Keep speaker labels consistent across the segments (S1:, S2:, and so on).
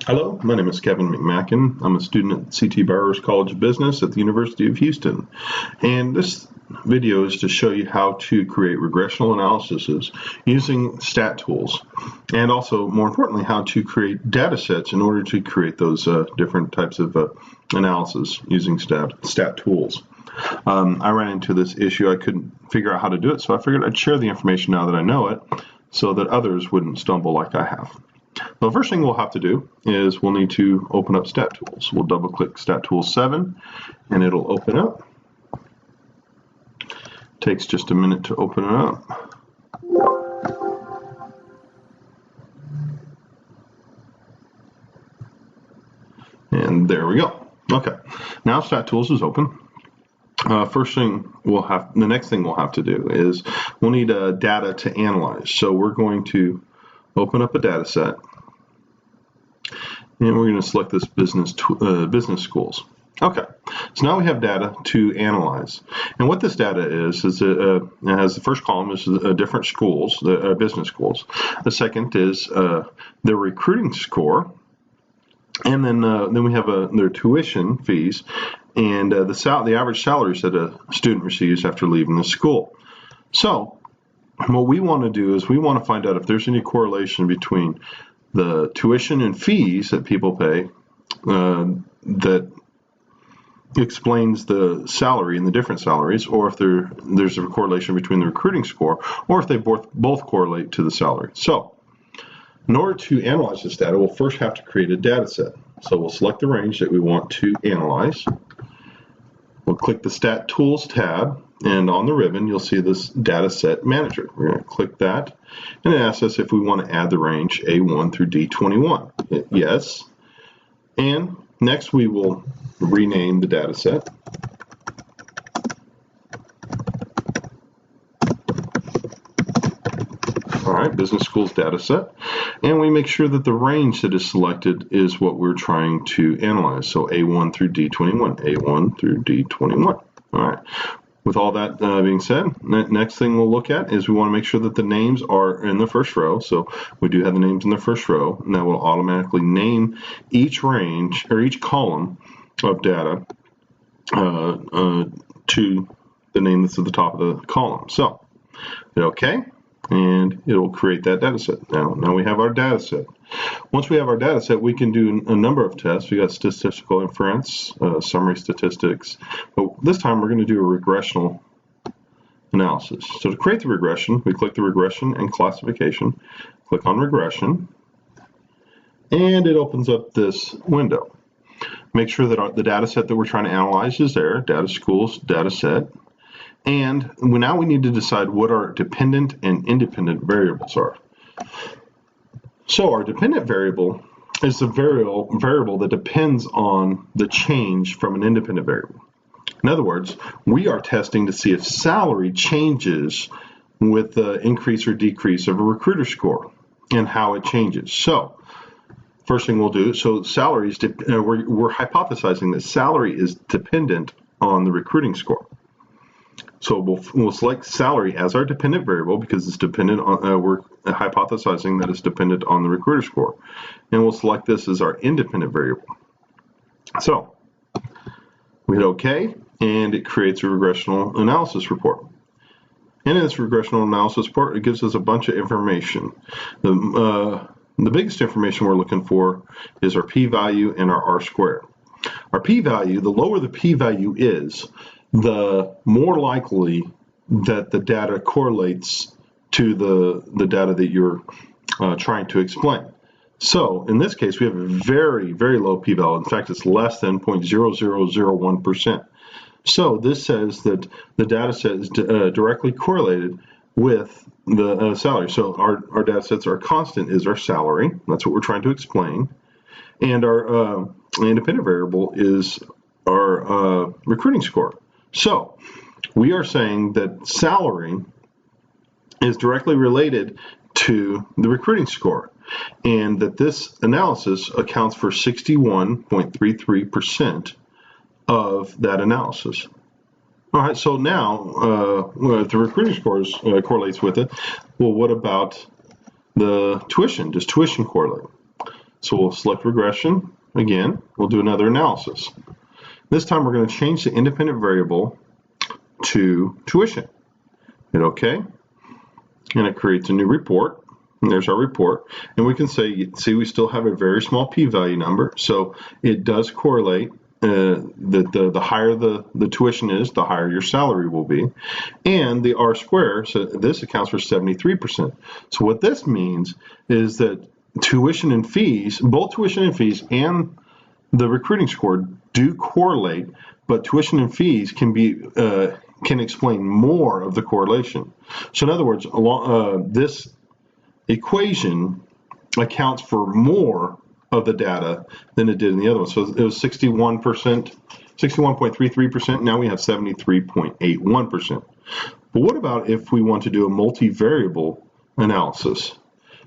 S1: Hello, my name is Kevin McMachen. I'm a student at CT Bowers College of Business at the University of Houston. And this video is to show you how to create regressional analyses using StatTools, and also, more importantly, how to create data sets in order to create those different types of analysis using StatTools. I ran into this issue. I couldn't figure out how to do it, so I figured I'd share the information now that I know it so that others wouldn't stumble like I have. The first thing we'll have to do is we'll need to open up StatTools. We'll double click StatTools 7 and it'll open up. Takes just a minute to open it up. And there we go. Okay, now StatTools is open. The next thing we'll have to do is we'll need data to analyze. So we're going to open up a data set, and we're going to select this business schools. Okay, so now we have data to analyze, and what this data is it has the first column is different schools, the business schools. The second is their recruiting score, and then we have their tuition fees and the average salaries that a student receives after leaving the school. So what we want to do is we want to find out if there's any correlation between the tuition and fees that people pay that explains the salary and the different salaries, or if there's a correlation between the recruiting score, or if they both correlate to the salary. So in order to analyze this data, we'll first have to create a data set. So we'll select the range that we want to analyze. We'll click the StatTools tab, and on the ribbon you'll see this data set manager. We're going to click that, and it asks us if we want to add the range A1 through D21. Hit yes, and next we will rename the data set. All right, business schools data set, and we make sure that the range that is selected is what we're trying to analyze. So A1 through D21, A1 through D21. All right. With all that being said, next thing we'll look at is we want to make sure that the names are in the first row. So we do have the names in the first row, and that will automatically name each range or each column of data to the name that's at the top of the column. So hit OK, and it'll create that data set. Now we have our data set. Once we have our data set, we can do a number of tests. We got statistical inference, summary statistics, but this time we're going to do a regressional analysis. So to create the regression, we click the regression and classification, click on regression, and it opens up this window. Make sure that the data set that we're trying to analyze is there, data schools data set. And now we need to decide what our dependent and independent variables are. So our dependent variable is the variable that depends on the change from an independent variable. In other words, we are testing to see if salary changes with the increase or decrease of a recruiter score and how it changes. So first thing we'll do, so salary is we're hypothesizing that salary is dependent on the recruiting score. So we'll select salary as our dependent variable because it's dependent on, we're hypothesizing that it's dependent on the recruiter score. And we'll select this as our independent variable. So we hit OK, and it creates a regressional analysis report. And in this regressional analysis report, it gives us a bunch of information. The biggest information we're looking for is our p-value and our r-squared. Our p-value, the lower the p-value is, the more likely that the data correlates to the data that you're trying to explain. So in this case, we have a very, very low p-value. In fact, it's less than 0.0001%. So this says that the data set is directly correlated with the salary. So our data sets, our constant is our salary. That's what we're trying to explain. And our independent variable is our recruiting score. So we are saying that salary is directly related to the recruiting score, and that this analysis accounts for 61.33% of that analysis. All right, so now if the recruiting scores correlates with it, well, what about the tuition? Does tuition correlate? So we'll select regression again. We'll do another analysis. This time we're going to change the independent variable to tuition. Hit OK, and it creates a new report. And there's our report, and we can see we still have a very small p-value number, so it does correlate that the higher the tuition is, the higher your salary will be. And the R-square, so this accounts for 73%. So what this means is that tuition and fees, both tuition and fees and the recruiting score do correlate, but tuition and fees can explain more of the correlation. So in other words, this equation accounts for more of the data than it did in the other one. So it was 61.33%. Now we have 73.81%. But what about if we want to do a multivariable analysis?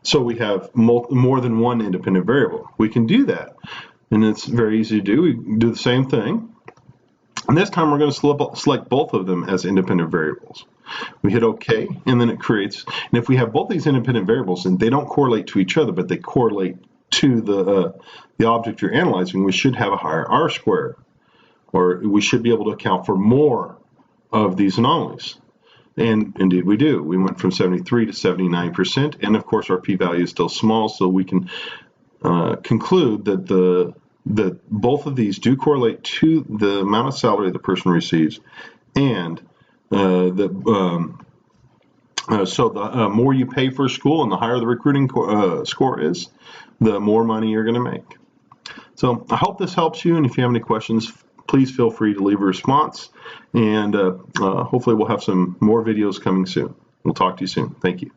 S1: So we have more than one independent variable. We can do that, and it's very easy to do. We do the same thing, and this time we're going to select both of them as independent variables. We hit OK, and then it creates. And if we have both these independent variables and they don't correlate to each other, but they correlate to the object you're analyzing, we should have a higher R-square, or we should be able to account for more of these anomalies. And indeed we do. We went from 73 to 79%, and of course our p-value is still small, so we can conclude that both of these do correlate to the amount of salary the person receives, and so the more you pay for a school and the higher the recruiting score is, the more money you're going to make. So I hope this helps you, and if you have any questions, please feel free to leave a response, and hopefully we'll have some more videos coming soon. We'll talk to you soon. Thank you.